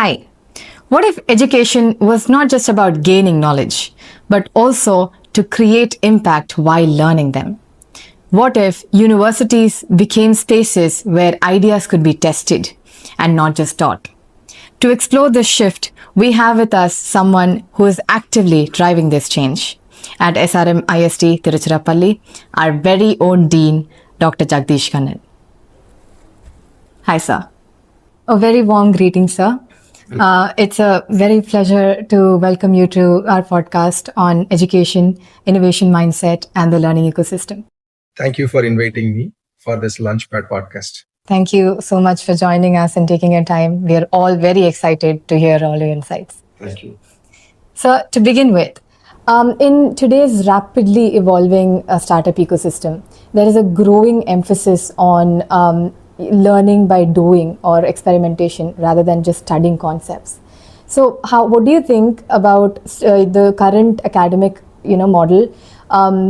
Hi. What if education was not just about gaining knowledge, but also to create impact while learning them? What if universities became spaces where ideas could be tested and not just taught? To explore this shift, we have with us someone who is actively driving this change. At SRM IST Tiruchirappalli, our very own Dean, Dr. Jagdish Kannan. Hi, sir. A very warm greeting, sir. It's a very pleasure to welcome you to our podcast on education, innovation mindset, and the learning ecosystem. Thank you for inviting me for this LaunchPad podcast. Thank you so much for joining us and taking your time. We are all very excited to hear all your insights. Thank you. So, to begin with, in today's rapidly evolving startup ecosystem, there is a growing emphasis on learning by doing or experimentation rather than just studying concepts. So, what do you think about the current academic, model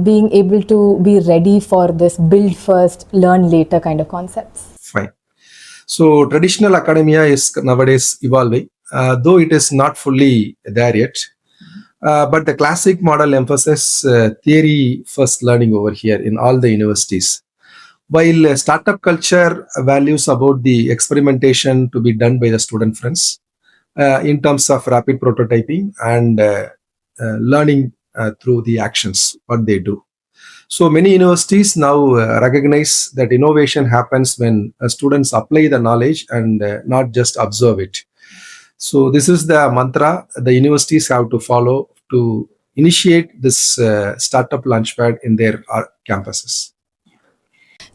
being able to be ready for this build first, learn later kind of concepts? Fine. So, traditional academia is nowadays evolving, though it is not fully there yet. But the classic model emphasizes theory first learning over here in all the universities. While startup culture values about the experimentation to be done by the student friends in terms of rapid prototyping and learning through the actions, what they do. So many universities now recognize that innovation happens when students apply the knowledge and not just observe it. So this is the mantra the universities have to follow to initiate this startup launchpad in their campuses.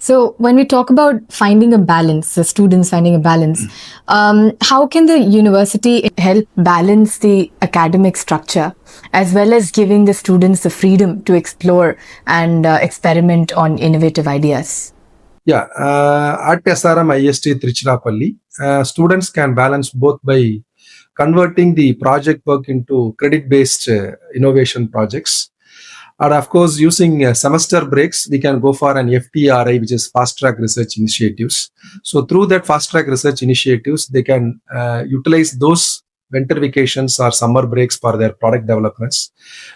So when we talk about finding a balance, the students finding a balance, how can the university help balance the academic structure as well as giving the students the freedom to explore and experiment on innovative ideas? Yeah, at SRM IST Tiruchirappalli, students can balance both by converting the project work into credit-based innovation projects. And of course, using semester breaks, we can go for an FTRI, which is fast track research initiatives. So through that fast track research initiatives, they can utilize those winter vacations or summer breaks for their product developments,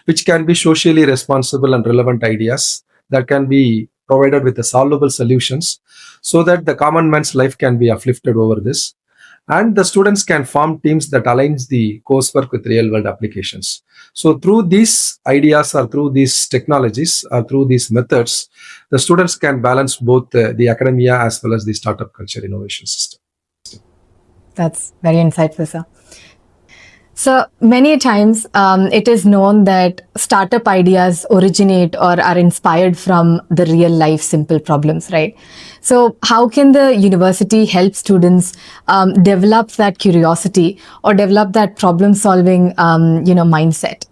which can be socially responsible and relevant ideas that can be provided with the solvable solutions so that the common man's life can be uplifted over this. And the students can form teams that aligns the coursework with real world applications. So through these ideas or through these technologies or through these methods, the students can balance both the academia as well as the startup culture innovation system. That's very insightful, sir. So many times it is known that startup ideas originate or are inspired from the real life simple problems, right? So how can the university help students develop that curiosity or develop that problem solving, mindset?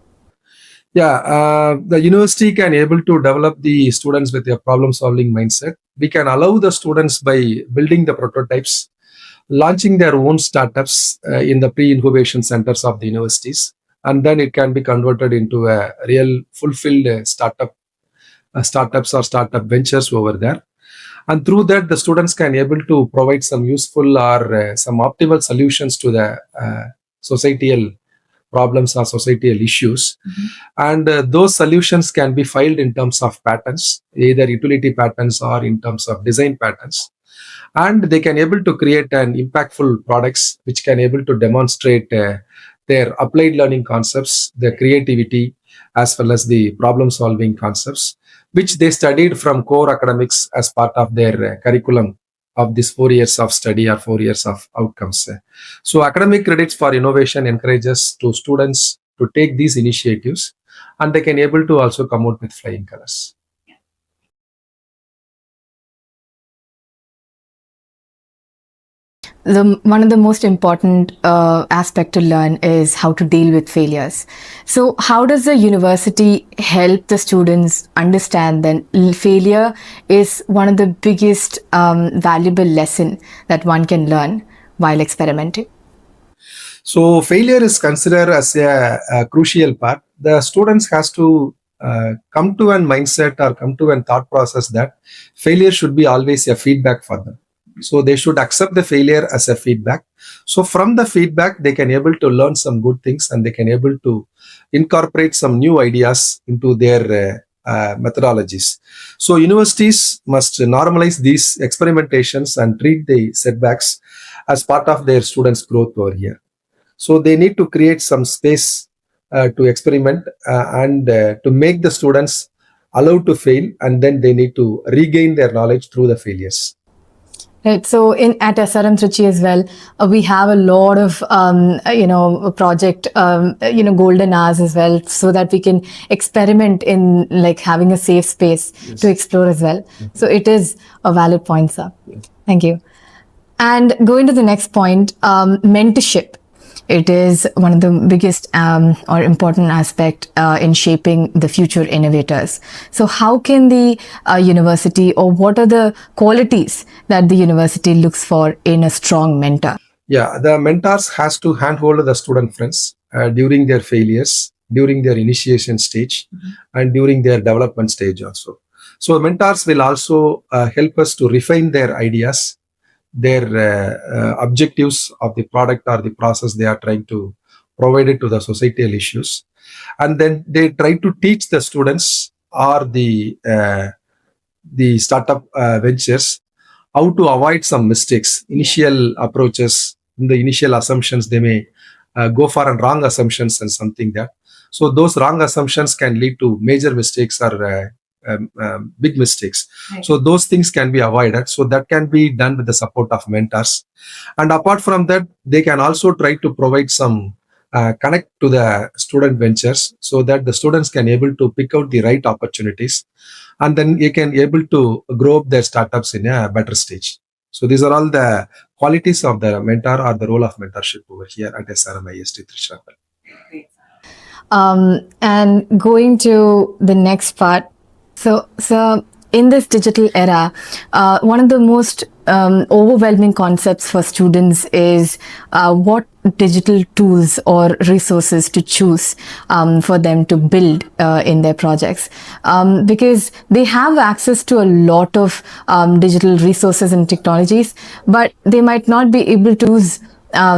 Yeah, the university can able to develop the students with a problem solving mindset. We can allow the students by building the prototypes, launching their own startups in the pre-incubation centers of the universities, and then it can be converted into a real fulfilled startups or startup ventures over there. And through that, the students can able to provide some useful or some optimal solutions to the societal problems or societal issues. And those solutions can be filed in terms of patents, either utility patents or in terms of design patents. And they can able to create an impactful products which can able to demonstrate their applied learning concepts, their creativity, as well as the problem solving concepts, which they studied from core academics as part of their curriculum of this 4 years of study or 4 years of outcomes. So academic credits for innovation encourages to students to take these initiatives, and they can able to also come out with flying colors. One of the most important aspect to learn is how to deal with failures. So how does the university help the students understand that failure is one of the biggest valuable lesson that one can learn while experimenting? So failure is considered as a crucial part. The students has to come to a mindset or come to a thought process that failure should be always a feedback for them. So they should accept the failure as a feedback. So from the feedback, they can able to learn some good things, and they can able to incorporate some new ideas into their methodologies. So universities must normalize these experimentations and treat the setbacks as part of their students' growth over here. So they need to create some space to experiment and to make the students allowed to fail, and then they need to regain their knowledge through the failures. Right. So in at SRM Trichy as well, we have a lot of project golden hours as well, so that we can experiment in like having a safe space to explore as well. So it is a valid point, sir. Thank you. And going to the next point, mentorship. It is one of the biggest or important aspect in shaping the future innovators. So how can the university, or what are the qualities that the university looks for in a strong mentor? Yeah, the mentors has to handhold the student friends during their failures, during their initiation stage, and during their development stage also. So mentors will also help us to refine their ideas, their objectives of the product or the process they are trying to provide it to the societal issues, and then they try to teach the students or the startup ventures how to avoid some mistakes, initial approaches, in the initial assumptions they may go for wrong assumptions and something that. So those wrong assumptions can lead to major mistakes or big mistakes. Right. So those things can be avoided. So that can be done with the support of mentors. And apart from that, they can also try to provide some connect to the student ventures, so that the students can able to pick out the right opportunities, and then they can able to grow up their startups in a better stage. So these are all the qualities of the mentor or the role of mentorship over here at SRMIST Trishapal. And going to the next part. So in this digital era, one of the most overwhelming concepts for students is what digital tools or resources to choose for them to build in their projects, because they have access to a lot of digital resources and technologies, but they might not be able to use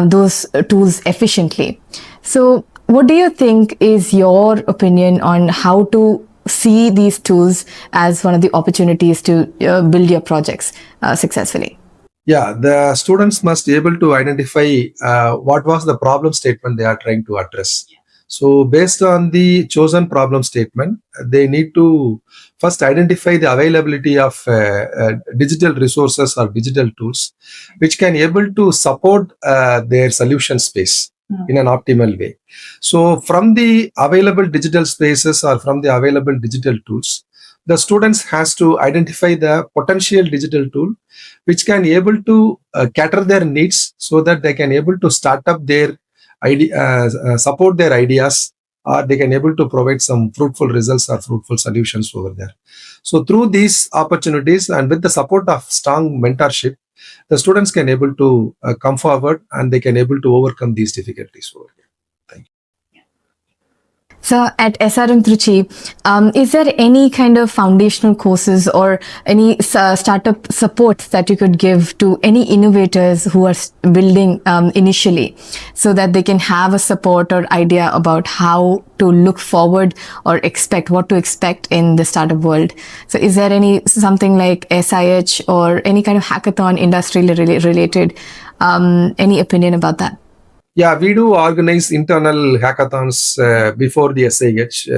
those tools efficiently. So what do you think is your opinion on how to see these tools as one of the opportunities to build your projects successfully? Yeah, the students must be able to identify what was the problem statement they are trying to address. So based on the chosen problem statement, they need to first identify the availability of digital resources or digital tools which can able to support their solution space in an optimal way. So from the available digital spaces or from the available digital tools, the students has to identify the potential digital tool which can able to cater their needs, so that they can able to start up their support their ideas, or they can able to provide some fruitful results or fruitful solutions over there. So through these opportunities and with the support of strong mentorship, the students can able to come forward, and they can able to overcome these difficulties over here. Thank you. So at SRM Trichy, is there any kind of foundational courses or any startup support that you could give to any innovators who are building initially, so that they can have a support or idea about how to look forward or expect what to expect in the startup world? So is there something like SIH or any kind of hackathon industry related? Any opinion about that? Yeah, we do organize internal hackathons before the SIH,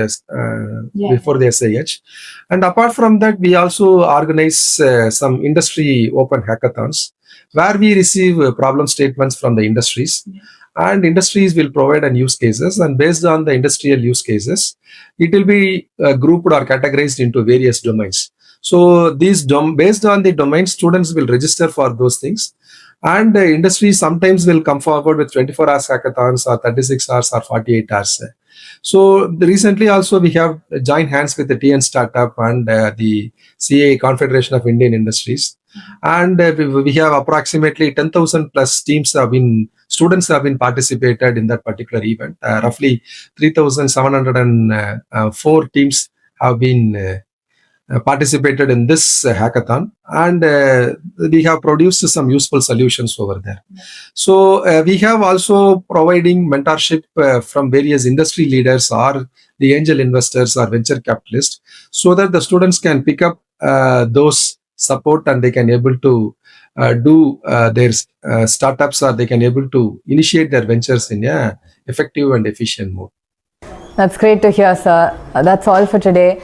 before the SIH. And apart from that, we also organize some industry open hackathons where we receive problem statements from the industries. Yeah. And industries will provide an use cases, and based on the industrial use cases, it will be grouped or categorized into various domains. So these based on the domain, students will register for those things. And the industry sometimes will come forward with 24 hours hackathons or 36 hours or 48 hours. So recently also we have joined hands with the TN Startup and the CA Confederation of Indian Industries. And we have approximately 10,000 plus students have been participated in that particular event. Roughly 3,704 teams have been participated in this hackathon, and we have produced some useful solutions over there. So we have also providing mentorship from various industry leaders or the angel investors or venture capitalists, so that the students can pick up those support, and they can able to do their startups, or they can able to initiate their ventures in a effective and efficient mode. That's great to hear, sir. That's all for today.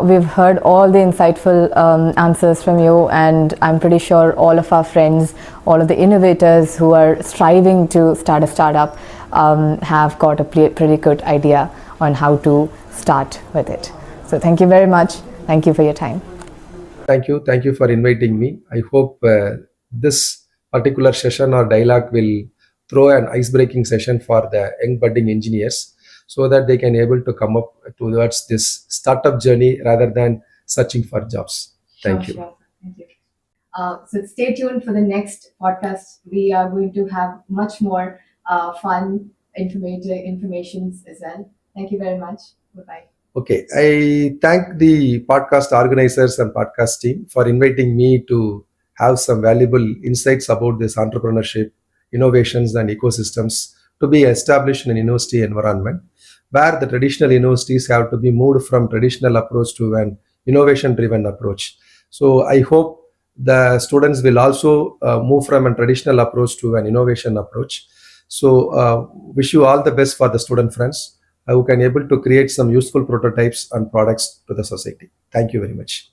We've heard all the insightful answers from you, and I'm pretty sure all of our friends, all of the innovators who are striving to start a startup have got a pretty good idea on how to start with it. So thank you very much. Thank you for your time. Thank you. Thank you for inviting me. I hope this particular session or dialogue will throw an ice-breaking session for the young budding engineers, so that they can able to come up towards this startup journey rather than searching for jobs. Thank you. Sure. Thank you. So stay tuned for the next podcast. We are going to have much more fun, informations as well. Thank you very much. Bye-bye. Okay, I thank the podcast organizers and podcast team for inviting me to have some valuable insights about this entrepreneurship, innovations, and ecosystems to be established in an university environment, where the traditional universities have to be moved from traditional approach to an innovation driven approach. So I hope the students will also move from a traditional approach to an innovation approach. So wish you all the best for the student friends who can able to create some useful prototypes and products to the society. Thank you very much.